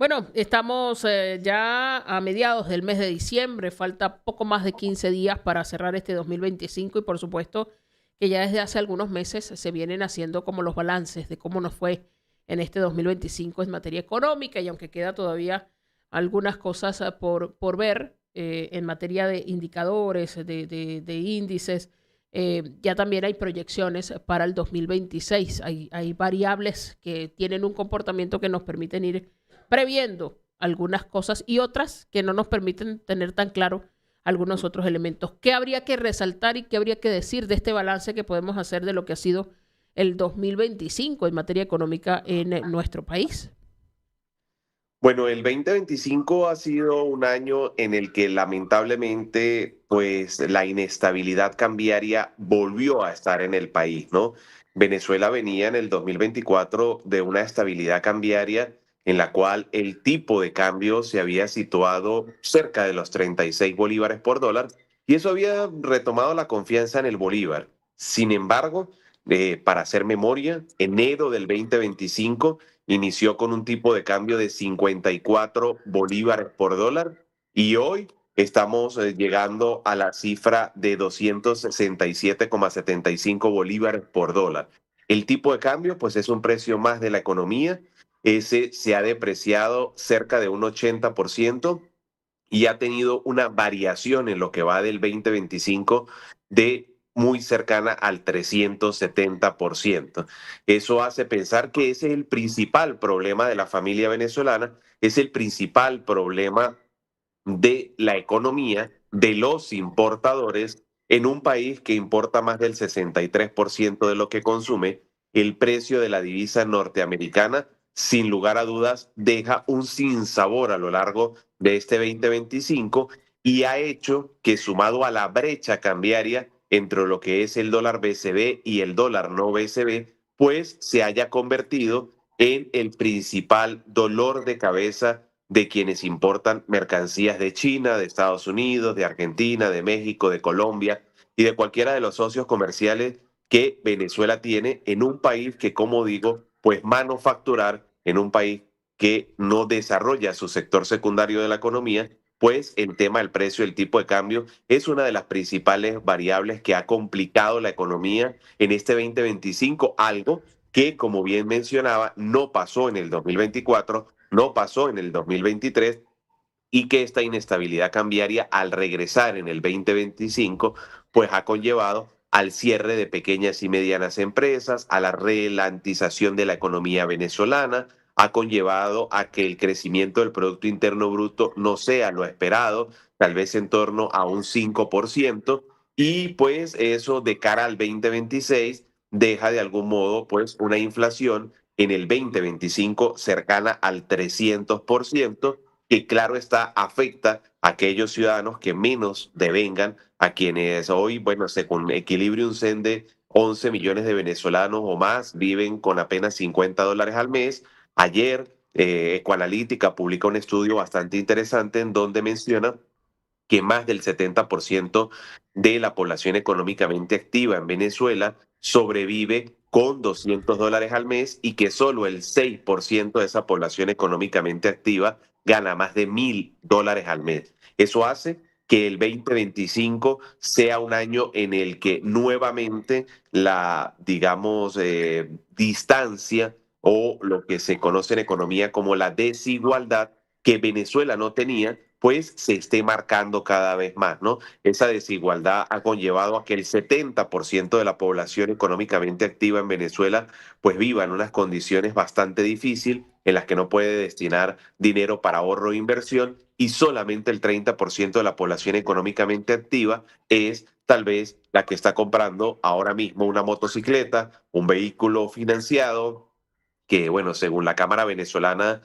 Bueno, estamos ya a mediados del mes de diciembre, falta poco más de 15 días para cerrar este 2025 y por supuesto que ya desde hace algunos meses se vienen haciendo como los balances de cómo nos fue en este 2025 en materia económica y aunque queda todavía algunas cosas por ver en materia de indicadores, de índices, ya también hay proyecciones para el 2026. Hay variables que tienen un comportamiento que nos permiten ir previendo algunas cosas y otras que no nos permiten tener tan claro algunos otros elementos. ¿Qué habría que resaltar y qué habría que decir de este balance que podemos hacer de lo que ha sido el 2025 en materia económica en nuestro país? Bueno, el 2025 ha sido un año en el que lamentablemente, pues la inestabilidad cambiaria volvió a estar en el país, ¿no? Venezuela venía en el 2024 de una estabilidad cambiaria en la cual el tipo de cambio se había situado cerca de los 36 bolívares por dólar y eso había retomado la confianza en el bolívar. Sin embargo, para hacer memoria, enero del 2025 inició con un tipo de cambio de 54 bolívares por dólar y hoy estamos llegando a la cifra de 267,75 bolívares por dólar. El tipo de cambio, pues es un precio más de la economía. Ese se ha depreciado cerca de un 80% y ha tenido una variación en lo que va del 2025 de muy cercana al 370%. Eso hace pensar que ese es el principal problema de la familia venezolana, es el principal problema de la economía de los importadores en un país que importa más del 63% de lo que consume. El precio de la divisa norteamericana, sin lugar a dudas, deja un sinsabor a lo largo de este 2025 y ha hecho que, sumado a la brecha cambiaria entre lo que es el dólar BCB y el dólar no BCB, pues se haya convertido en el principal dolor de cabeza de quienes importan mercancías de China, de Estados Unidos, de Argentina, de México, de Colombia y de cualquiera de los socios comerciales que Venezuela tiene en un país que, como digo, pues manufacturar en un país que no desarrolla su sector secundario de la economía, pues el tema del precio, el tipo de cambio, es una de las principales variables que ha complicado la economía en este 2025, algo que, como bien mencionaba, no pasó en el 2024, no pasó en el 2023 y que esta inestabilidad cambiaria al regresar en el 2025, pues ha conllevado al cierre de pequeñas y medianas empresas, a la ralentización de la economía venezolana, ha conllevado a que el crecimiento del Producto Interno Bruto no sea lo esperado, tal vez en torno a un 5%, y pues eso de cara al 2026 deja de algún modo pues una inflación en el 2025 cercana al 300%, que claro está afecta a aquellos ciudadanos que menos devengan, a quienes hoy, bueno, según Equilibrium Sende, 11 millones de venezolanos o más viven con apenas $50 al mes. Ayer, Ecoanalítica publica un estudio bastante interesante en donde menciona que más del 70% de la población económicamente activa en Venezuela sobrevive con $200 al mes y que solo el 6% de esa población económicamente activa gana más de $1,000 al mes. Eso hace que el 2025 sea un año en el que nuevamente la, digamos, distancia o lo que se conoce en economía como la desigualdad que Venezuela no tenía, pues se esté marcando cada vez más, ¿no? Esa desigualdad ha conllevado a que el 70% de la población económicamente activa en Venezuela pues viva en unas condiciones bastante difíciles en las que no puede destinar dinero para ahorro e inversión y solamente el 30% de la población económicamente activa es tal vez la que está comprando ahora mismo una motocicleta, un vehículo financiado, que, bueno, según la Cámara Venezolana,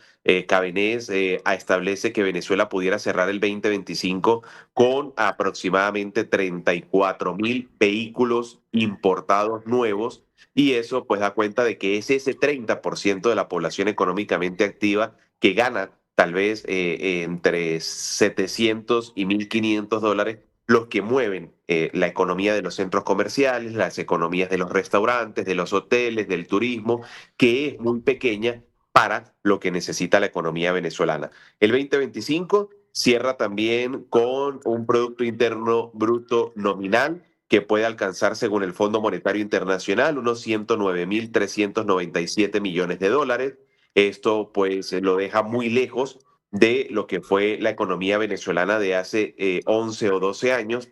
Cabenés, establece que Venezuela pudiera cerrar el 2025 con aproximadamente 34,000 vehículos importados nuevos, y eso pues da cuenta de que es ese 30% de la población económicamente activa que gana tal vez entre 700 y $1,500 los que mueven la economía de los centros comerciales, las economías de los restaurantes, de los hoteles, del turismo, que es muy pequeña para lo que necesita la economía venezolana. El 2025 cierra también con un Producto Interno Bruto nominal que puede alcanzar, según el Fondo Monetario Internacional, unos 109.397 millones de dólares. Esto pues lo deja muy lejos de lo que fue la economía venezolana de hace 11 o 12 años,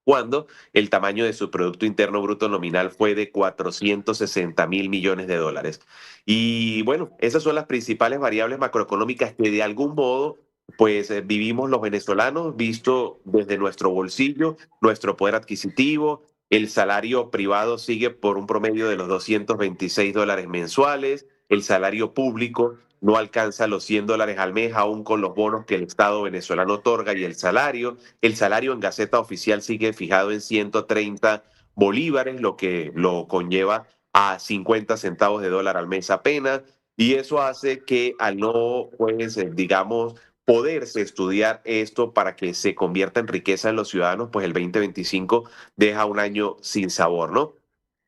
cuando el tamaño de su Producto Interno Bruto nominal fue de 460.000 millones de dólares. Y bueno, esas son las principales variables macroeconómicas que de algún modo pues vivimos los venezolanos, visto desde nuestro bolsillo, nuestro poder adquisitivo. El salario privado sigue por un promedio de los 226 dólares mensuales. El salario público no alcanza los 100 dólares al mes, aún con los bonos que el Estado venezolano otorga y el salario. El salario en Gaceta Oficial sigue fijado en 130 bolívares, lo que lo conlleva a 50 centavos de dólar al mes apenas. Y eso hace que al no, pues, digamos, poderse estudiar esto para que se convierta en riqueza en los ciudadanos, pues el 2025 deja un año sin sabor, ¿no?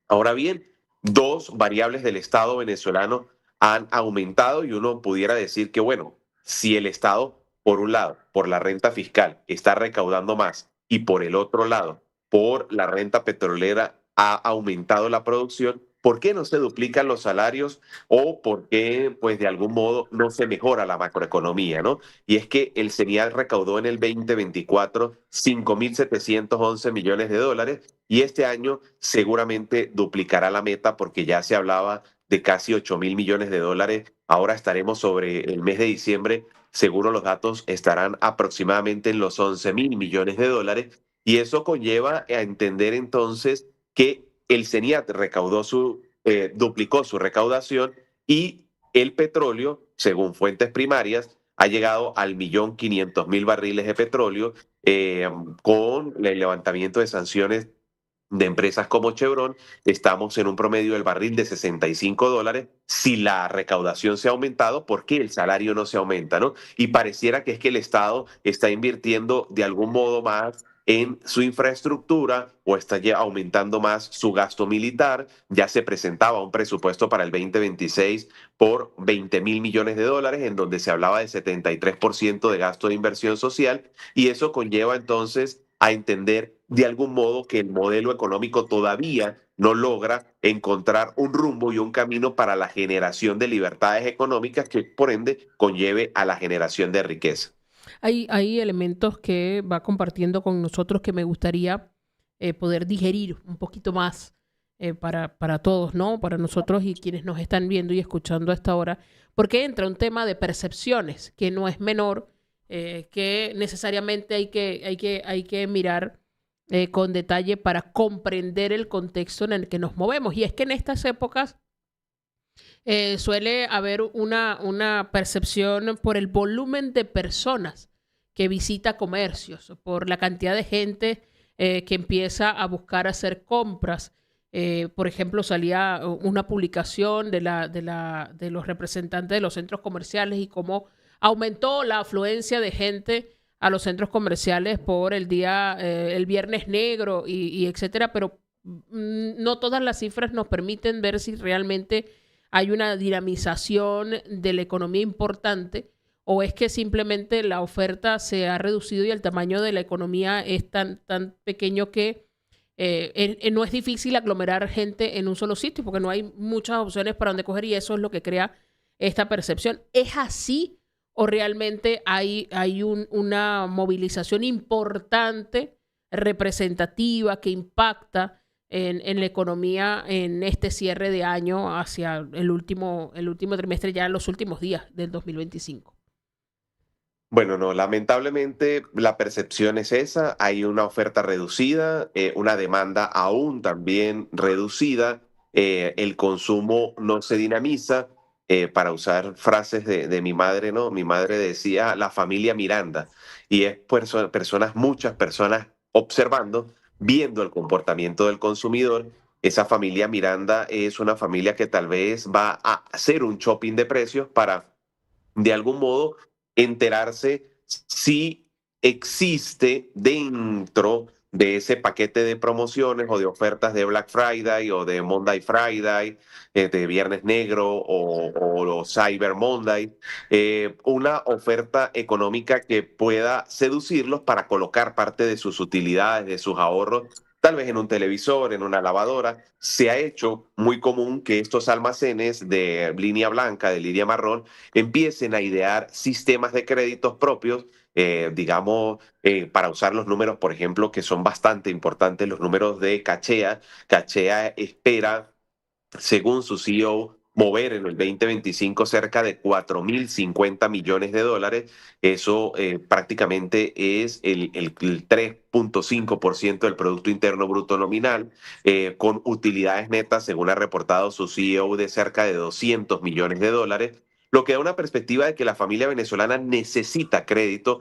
Ahora bien, dos variables del Estado venezolano han aumentado y uno pudiera decir que, bueno, si el Estado, por un lado, por la renta fiscal, está recaudando más y por el otro lado, por la renta petrolera, ha aumentado la producción, ¿por qué no se duplican los salarios o por qué, pues, de algún modo no se mejora la macroeconomía, ¿no? Y es que el CENIAL recaudó en el 2024 5.711 millones de dólares y este año seguramente duplicará la meta porque ya se hablaba de casi 8.000 millones de dólares. Ahora estaremos sobre el mes de diciembre. Seguro los datos estarán aproximadamente en los 11.000 millones de dólares. Y eso conlleva a entender entonces que el CENIAT duplicó su recaudación y el petróleo, según fuentes primarias, ha llegado al 1.500.000 barriles de petróleo con el levantamiento de sanciones de empresas como Chevron. Estamos en un promedio del barril de 65 dólares. Si la recaudación se ha aumentado, ¿por qué el salario no se aumenta, no? Y pareciera que es que el Estado está invirtiendo de algún modo más en su infraestructura o está ya aumentando más su gasto militar. Ya se presentaba un presupuesto para el 2026 por 20.000 millones de dólares, en donde se hablaba de 73% de gasto de inversión social, y eso conlleva entonces a entender de algún modo que el modelo económico todavía no logra encontrar un rumbo y un camino para la generación de libertades económicas que por ende conlleve a la generación de riqueza. Hay elementos que va compartiendo con nosotros que me gustaría poder digerir un poquito más para todos, ¿no? Para nosotros y quienes nos están viendo y escuchando a esta hora, porque entra un tema de percepciones que no es menor, que necesariamente hay que mirar con detalle para comprender el contexto en el que nos movemos. Y es que en estas épocas suele haber una percepción por el volumen de personas que visita comercios, por la cantidad de gente que empieza a buscar hacer compras. Por ejemplo, salía una publicación de los representantes de los centros comerciales y cómo aumentó la afluencia de gente a los centros comerciales por el viernes negro y etcétera, pero no todas las cifras nos permiten ver si realmente hay una dinamización de la economía importante o es que simplemente la oferta se ha reducido y el tamaño de la economía es tan pequeño que no es difícil aglomerar gente en un solo sitio porque no hay muchas opciones para donde coger y eso es lo que crea esta percepción. ¿Es así o realmente hay una movilización importante, representativa, que impacta en la economía en este cierre de año hacia el último trimestre, ya en los últimos días del 2025? Bueno, no, lamentablemente la percepción es esa, hay una oferta reducida, una demanda aún también reducida, el consumo no se dinamiza, para usar frases de mi madre, ¿no? Mi madre decía la familia Miranda, y es personas, muchas personas observando, viendo el comportamiento del consumidor. Esa familia Miranda es una familia que tal vez va a hacer un shopping de precios para de algún modo enterarse si existe dentro de ese paquete de promociones o de ofertas de Black Friday o de Monday Friday, de Viernes Negro o Cyber Monday, una oferta económica que pueda seducirlos para colocar parte de sus utilidades, de sus ahorros, tal vez en un televisor, en una lavadora. Se ha hecho muy común que estos almacenes de línea blanca, de línea marrón, empiecen a idear sistemas de créditos propios, digamos, para usar los números, por ejemplo, que son bastante importantes, los números de Cachea. Cachea espera, según su CEO, mover en el 2025 cerca de 4.050 millones de dólares. Eso prácticamente es el 3.5% del Producto Interno Bruto nominal, con utilidades netas, según ha reportado su CEO, de cerca de 200 millones de dólares. Lo que da una perspectiva de que la familia venezolana necesita crédito.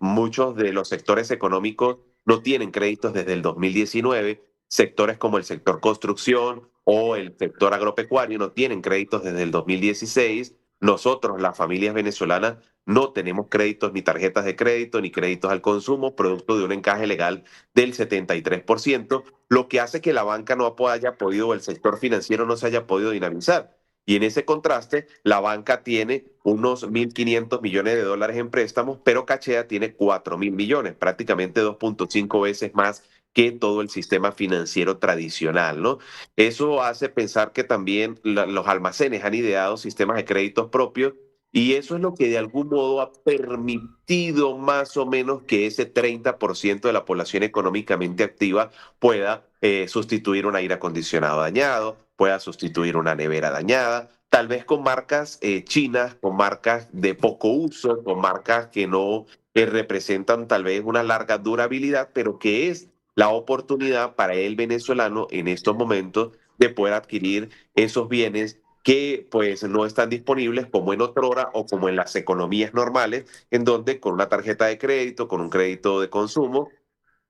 Muchos de los sectores económicos no tienen créditos desde el 2019. Sectores como el sector construcción o el sector agropecuario no tienen créditos desde el 2016. Nosotros, las familias venezolanas, no tenemos créditos, ni tarjetas de crédito, ni créditos al consumo, producto de un encaje legal del 73%, lo que hace que la banca no haya podido, o el sector financiero no se haya podido dinamizar. Y en ese contraste, la banca tiene unos 1.500 millones de dólares en préstamos, pero Cachea tiene 4.000 millones, prácticamente 2.5 veces más que todo el sistema financiero tradicional, ¿no? Eso hace pensar que también los almacenes han ideado sistemas de créditos propios, y eso es lo que de algún modo ha permitido más o menos que ese 30% de la población económicamente activa pueda sustituir un aire acondicionado dañado, pueda sustituir una nevera dañada, tal vez con marcas chinas, con marcas de poco uso, con marcas que no representan tal vez una larga durabilidad, pero que es la oportunidad para el venezolano en estos momentos de poder adquirir esos bienes que pues no están disponibles como en otrora o como en las economías normales, en donde con una tarjeta de crédito, con un crédito de consumo,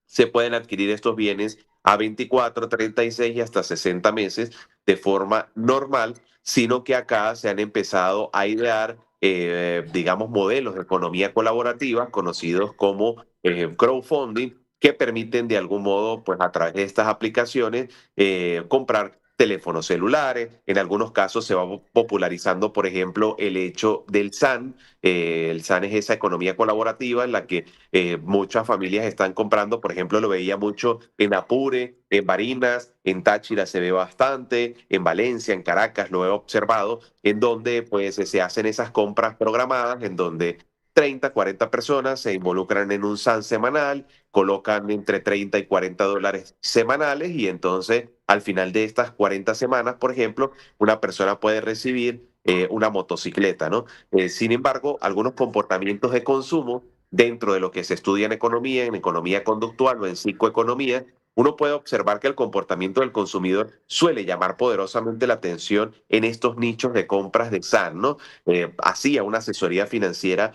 se pueden adquirir estos bienes a 24, 36 y hasta 60 meses de forma normal, sino que acá se han empezado a idear, digamos, modelos de economía colaborativa conocidos como crowdfunding, que permiten de algún modo, pues a través de estas aplicaciones, comprar teléfonos celulares. En algunos casos se va popularizando, por ejemplo, el hecho del SAN. El SAN es esa economía colaborativa en la que muchas familias están comprando. Por ejemplo, lo veía mucho en Apure, en Barinas, en Táchira se ve bastante, en Valencia, en Caracas lo he observado, en donde pues se hacen esas compras programadas, en donde 30, 40 personas se involucran en un SAN semanal, colocan entre 30 y 40 dólares semanales, y entonces al final de estas 40 semanas, por ejemplo, una persona puede recibir una motocicleta, ¿no? Sin embargo, algunos comportamientos de consumo dentro de lo que se estudia en economía conductual o en psicoeconomía, uno puede observar que el comportamiento del consumidor suele llamar poderosamente la atención en estos nichos de compras de SAN, ¿no? Hacía una asesoría financiera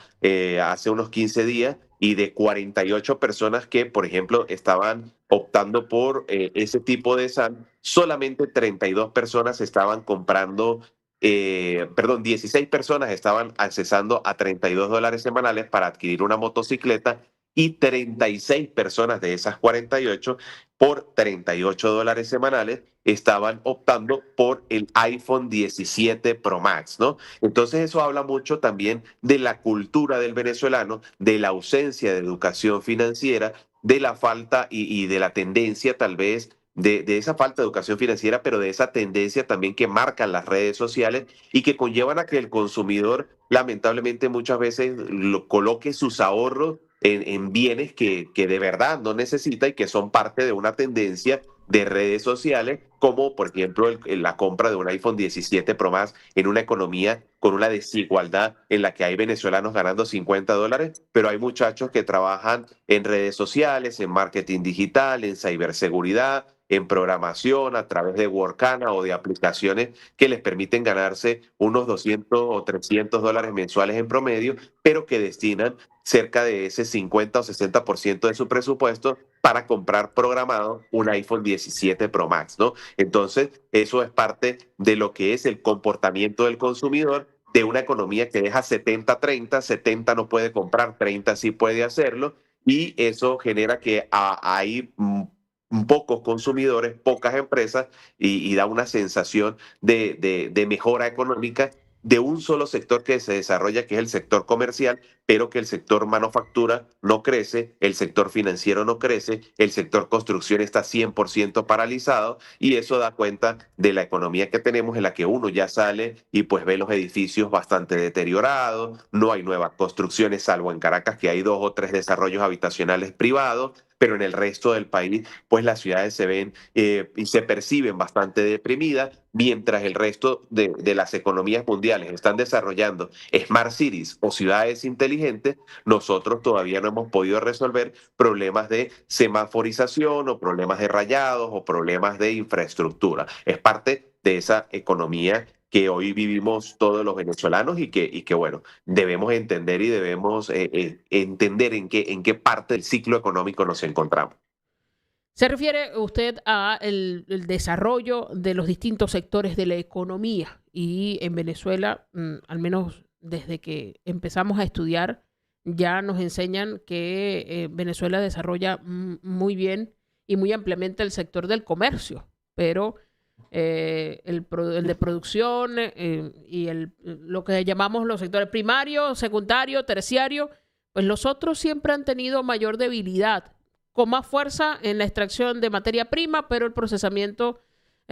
hace unos 15 días, y de 48 personas que, por ejemplo, estaban optando por ese tipo de SAN, solamente 32 personas estaban comprando, perdón, 16 personas estaban accesando a 32 dólares semanales para adquirir una motocicleta, y 36 personas de esas 48 por 38 dólares semanales estaban optando por el iPhone 17 Pro Max, ¿no? Entonces eso habla mucho también de la cultura del venezolano, de la ausencia de educación financiera, de la falta y de la tendencia tal vez de esa falta de educación financiera, pero de esa tendencia también que marcan las redes sociales y que conllevan a que el consumidor lamentablemente muchas veces coloque sus ahorros en bienes que de verdad no necesita y que son parte de una tendencia de redes sociales, como por ejemplo la compra de un iPhone 17 Pro Max en una economía con una desigualdad en la que hay venezolanos ganando 50 dólares, pero hay muchachos que trabajan en redes sociales, en marketing digital, en ciberseguridad, en programación, a través de Workana o de aplicaciones que les permiten ganarse unos 200 o 300 dólares mensuales en promedio, pero que destinan cerca de ese 50 o 60% de su presupuesto para comprar programado un iPhone 17 Pro Max, ¿no? Entonces, eso es parte de lo que es el comportamiento del consumidor de una economía que deja 70-30, 70 no puede comprar, 30 sí puede hacerlo, y eso genera que hay pocos consumidores, pocas empresas y da una sensación de mejora económica de un solo sector que se desarrolla, que es el sector comercial, pero que el sector manufactura no crece, el sector financiero no crece, el sector construcción está 100% paralizado y eso da cuenta de la economía que tenemos en la que uno ya sale y pues ve los edificios bastante deteriorados, no hay nuevas construcciones, salvo en Caracas que hay 2 o 3 desarrollos habitacionales privados, pero en el resto del país pues las ciudades se ven y se perciben bastante deprimidas, mientras el resto de las economías mundiales están desarrollando smart cities o ciudades inteligentes, nosotros todavía no hemos podido resolver problemas de semaforización o problemas de rayados o problemas de infraestructura. Es parte de esa economía que hoy vivimos todos los venezolanos y que bueno, debemos entender y debemos entender en qué parte del ciclo económico nos encontramos. ¿Se refiere usted a el desarrollo de los distintos sectores de la economía? Y en Venezuela, al menos desde que empezamos a estudiar, ya nos enseñan que Venezuela desarrolla muy bien y muy ampliamente el sector del comercio, pero el de producción y lo que llamamos los sectores primario, secundario, terciario, pues los otros siempre han tenido mayor debilidad, con más fuerza en la extracción de materia prima, pero el procesamiento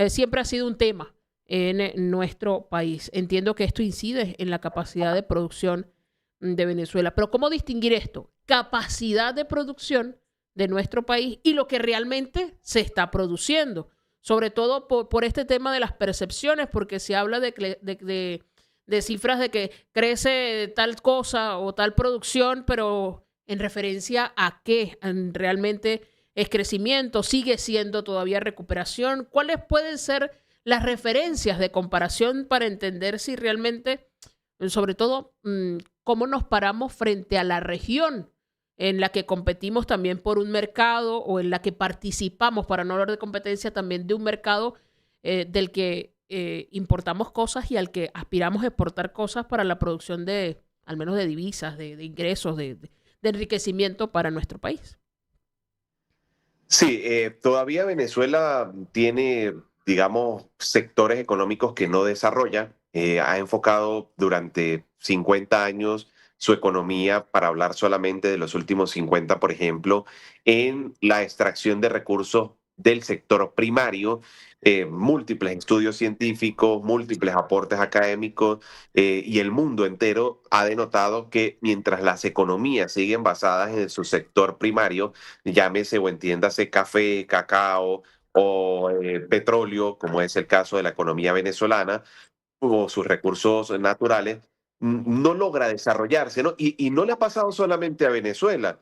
siempre ha sido un tema en nuestro país. Entiendo que esto incide en la capacidad de producción de Venezuela, pero ¿cómo distinguir esto? Capacidad de producción de nuestro país y lo que realmente se está produciendo, sobre todo por este tema de las percepciones, porque se habla de cifras de que crece tal cosa o tal producción, pero en referencia a qué realmente es crecimiento, sigue siendo todavía recuperación. ¿Cuáles pueden ser las referencias de comparación para entender si realmente, sobre todo, cómo nos paramos frente a la región en la que competimos también por un mercado o en la que participamos, para no hablar de competencia, también de un mercado del que importamos cosas y al que aspiramos a exportar cosas para la producción de, al menos de divisas, de ingresos, de enriquecimiento para nuestro país? Sí, todavía Venezuela tiene, digamos, sectores económicos que no desarrolla. Ha enfocado durante 50 años su economía, para hablar solamente de los últimos 50, por ejemplo, en la extracción de recursos del sector primario, múltiples estudios científicos, múltiples aportes académicos, y el mundo entero ha denotado que mientras las economías siguen basadas en su sector primario, llámese o entiéndase café, cacao o petróleo, como es el caso de la economía venezolana, o sus recursos naturales, no logra desarrollarse, ¿no? Y no le ha pasado solamente a Venezuela.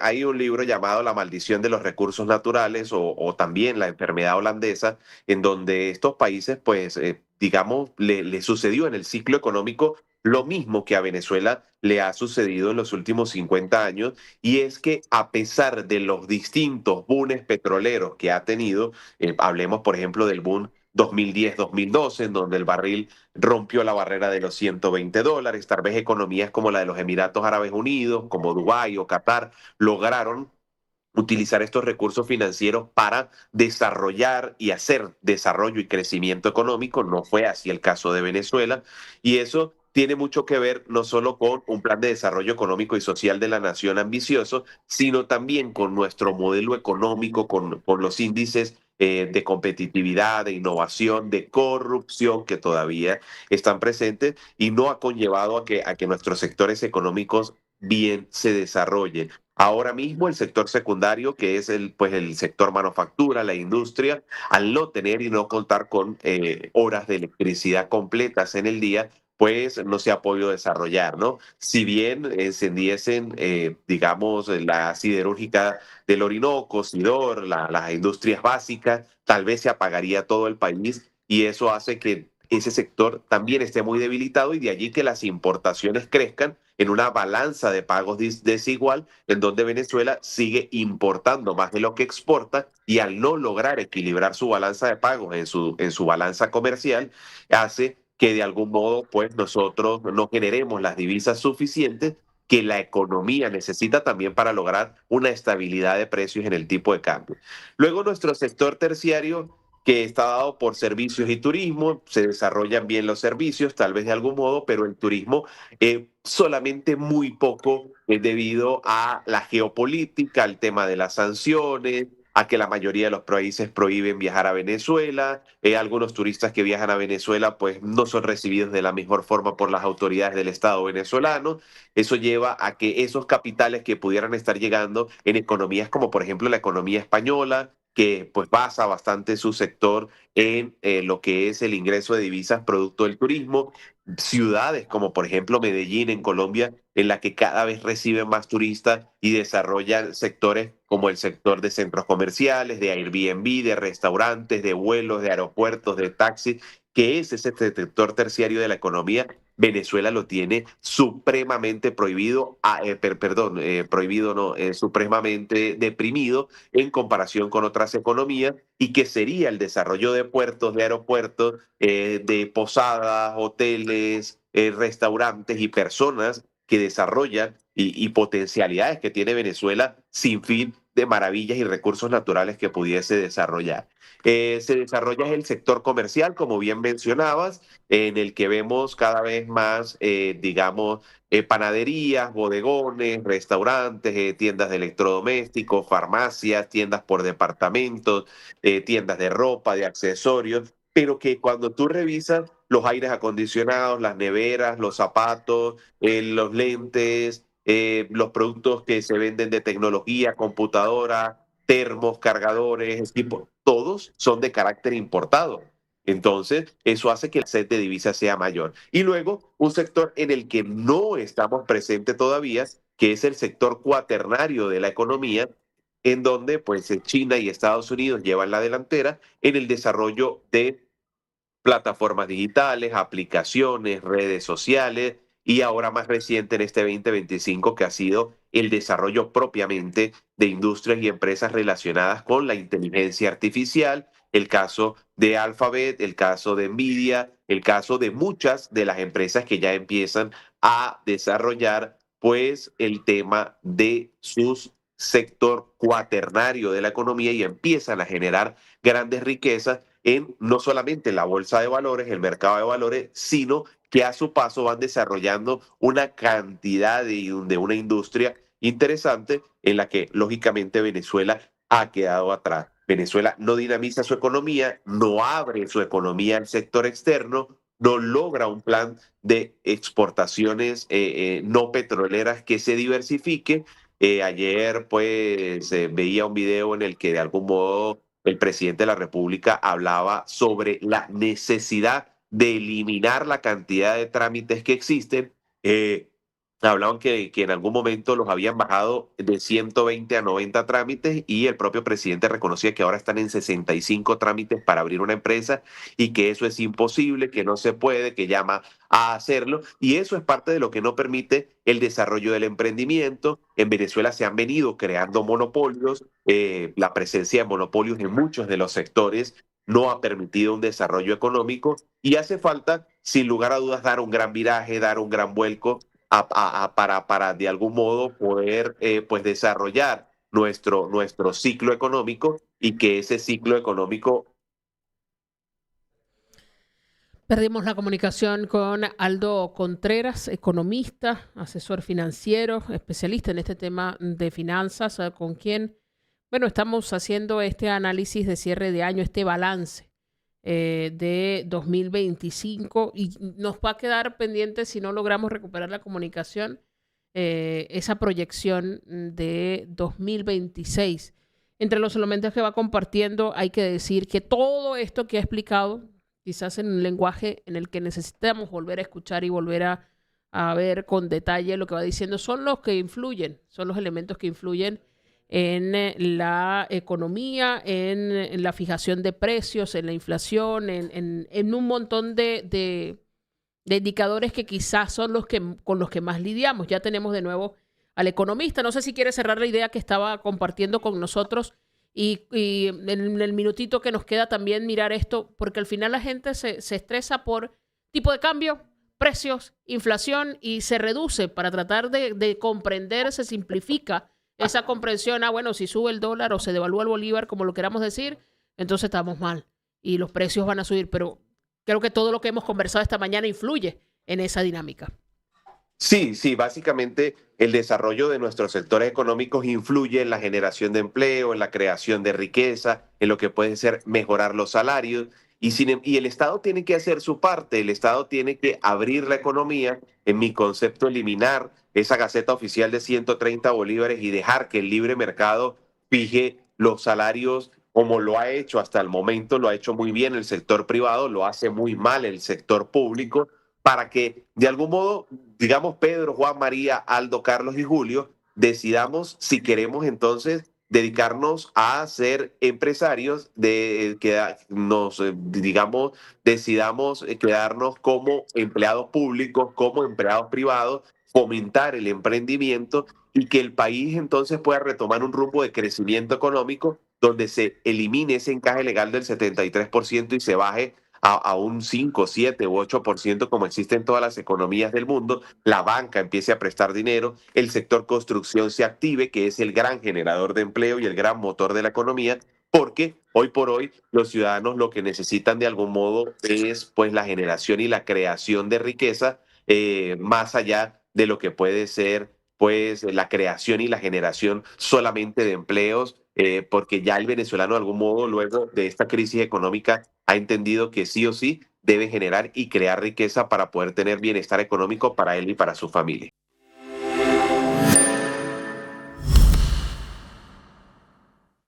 Hay un libro llamado La maldición de los recursos naturales o también La enfermedad holandesa, en donde estos países, pues, digamos, le sucedió en el ciclo económico lo mismo que a Venezuela le ha sucedido en los últimos 50 años, y es que a pesar de los distintos booms petroleros que ha tenido, hablemos por ejemplo del boom 2010-2012, en donde el barril rompió la barrera de los $120, tal vez economías como la de los Emiratos Árabes Unidos, como Dubái o Qatar, lograron utilizar estos recursos financieros para desarrollar y hacer desarrollo y crecimiento económico. No fue así el caso de Venezuela, y eso tiene mucho que ver no solo con un plan de desarrollo económico y social de la nación ambicioso, sino también con nuestro modelo económico, con los índices de competitividad, de innovación, de corrupción que todavía están presentes y no ha conllevado a que nuestros sectores económicos bien se desarrollen. Ahora mismo el sector secundario, que es pues el sector manufactura, la industria, al no tener y no contar con horas de electricidad completas en el día, pues no se ha podido desarrollar, ¿no? Si bien encendiesen, digamos, la siderúrgica del Orinoco, Sidor, las industrias básicas, tal vez se apagaría todo el país y eso hace que ese sector también esté muy debilitado y de allí que las importaciones crezcan en una balanza de pagos desigual, en donde Venezuela sigue importando más de lo que exporta y al no lograr equilibrar su balanza de pagos en su balanza comercial, hace que de algún modo pues nosotros no generemos las divisas suficientes que la economía necesita también para lograr una estabilidad de precios en el tipo de cambio. Luego nuestro sector terciario, que está dado por servicios y turismo, se desarrollan bien los servicios, tal vez de algún modo, pero el turismo solamente muy poco debido a la geopolítica, al tema de las sanciones, a que la mayoría de los países prohíben viajar a Venezuela. Algunos turistas que viajan a Venezuela pues no son recibidos de la mejor forma por las autoridades del Estado venezolano. Eso lleva a que esos capitales que pudieran estar llegando en economías como por ejemplo la economía española, que pues basa bastante su sector en lo que es el ingreso de divisas producto del turismo, ciudades como por ejemplo Medellín en Colombia, en la que cada vez reciben más turistas y desarrollan sectores como el sector de centros comerciales, de Airbnb, de restaurantes, de vuelos, de aeropuertos, de taxis, que es ese sector terciario de la economía. Venezuela lo tiene supremamente prohibido, prohibido no, supremamente deprimido en comparación con otras economías, y que sería el desarrollo de puertos, de aeropuertos, de posadas, hoteles, restaurantes y personas que desarrollan y potencialidades que tiene Venezuela sin fin de maravillas y recursos naturales que pudiese desarrollar. Se desarrolla el sector comercial, como bien mencionabas, en el que vemos cada vez más, digamos, panaderías, bodegones, restaurantes, tiendas de electrodomésticos, farmacias, tiendas por departamentos, tiendas de ropa, de accesorios, pero que cuando tú revisas los aires acondicionados, las neveras, los zapatos, los lentes, los productos que se venden de tecnología, computadora, termos, cargadores, tipo, todos son de carácter importado. Entonces, eso hace que la sed de divisas sea mayor. Y luego, un sector en el que no estamos presentes todavía, que es el sector cuaternario de la economía, en donde pues China y Estados Unidos llevan la delantera en el desarrollo de plataformas digitales, aplicaciones, redes sociales, y ahora más reciente en este 2025 que ha sido el desarrollo propiamente de industrias y empresas relacionadas con la inteligencia artificial, el caso de Alphabet, el caso de Nvidia, el caso de muchas de las empresas que ya empiezan a desarrollar pues el tema de su sector cuaternario de la economía y empiezan a generar grandes riquezas en no solamente la bolsa de valores, el mercado de valores, sino que a su paso van desarrollando una cantidad de una industria interesante en la que lógicamente Venezuela ha quedado atrás. Venezuela no dinamiza su economía, no abre su economía al sector externo, no logra un plan de exportaciones no petroleras que se diversifique. Ayer pues veía un video en el que de algún modo el presidente de la República hablaba sobre la necesidad de eliminar la cantidad de trámites que existen. Hablaban que en algún momento los habían bajado de 120 a 90 trámites, y el propio presidente reconocía que ahora están en 65 trámites para abrir una empresa y que eso es imposible, que no se puede, que llama a hacerlo, y eso es parte de lo que no permite el desarrollo del emprendimiento. En Venezuela se han venido creando monopolios, la presencia de monopolios en muchos de los sectores no ha permitido un desarrollo económico, y hace falta, sin lugar a dudas, dar un gran viraje, dar un gran vuelco para de algún modo poder pues desarrollar nuestro ciclo económico, y que ese ciclo económico. Perdimos la comunicación con Aldo Contreras, economista, asesor financiero, especialista en este tema de finanzas, con quien, bueno, estamos haciendo este análisis de cierre de año, este balance de 2025, y nos va a quedar pendiente, si no logramos recuperar la comunicación, esa proyección de 2026. Entre los elementos que va compartiendo, hay que decir que todo esto que ha explicado, quizás en un lenguaje en el que necesitamos volver a escuchar y volver a ver con detalle lo que va diciendo, son los que influyen, son los elementos que influyen en la economía, en la fijación de precios, en la inflación, en un montón de indicadores que quizás son con los que más lidiamos. Ya tenemos de nuevo al economista. No sé si quiere cerrar la idea que estaba compartiendo con nosotros, y en el minutito que nos queda también mirar esto, porque al final la gente se estresa por tipo de cambio, precios, inflación y se reduce para tratar de comprender, se simplifica esa comprensión. Ah, bueno, si sube el dólar o se devalúa el bolívar, como lo queramos decir, entonces estamos mal y los precios van a subir. Pero creo que todo lo que hemos conversado esta mañana influye en esa dinámica. Sí, sí, básicamente el desarrollo de nuestros sectores económicos influye en la generación de empleo, en la creación de riqueza, en lo que puede ser mejorar los salarios. Y el Estado tiene que hacer su parte, el Estado tiene que abrir la economía, en mi concepto, eliminar esa Gaceta Oficial de 130 bolívares y dejar que el libre mercado fije los salarios como lo ha hecho hasta el momento, lo ha hecho muy bien el sector privado, lo hace muy mal el sector público, para que de algún modo, digamos, Pedro, Juan, María, Aldo, Carlos y Julio, decidamos si queremos entonces dedicarnos a ser empresarios, de que nos, digamos, decidamos quedarnos como empleados públicos, como empleados privados, fomentar el emprendimiento y que el país entonces pueda retomar un rumbo de crecimiento económico donde se elimine ese encaje legal del 73% y se baje a un 5, 7 u 8% como existe en todas las economías del mundo, la banca empiece a prestar dinero, el sector construcción se active, que es el gran generador de empleo y el gran motor de la economía, porque hoy por hoy los ciudadanos lo que necesitan de algún modo es pues la generación y la creación de riqueza, más allá de lo que puede ser pues la creación y la generación solamente de empleos, porque ya el venezolano de algún modo luego de esta crisis económica ha entendido que sí o sí debe generar y crear riqueza para poder tener bienestar económico para él y para su familia.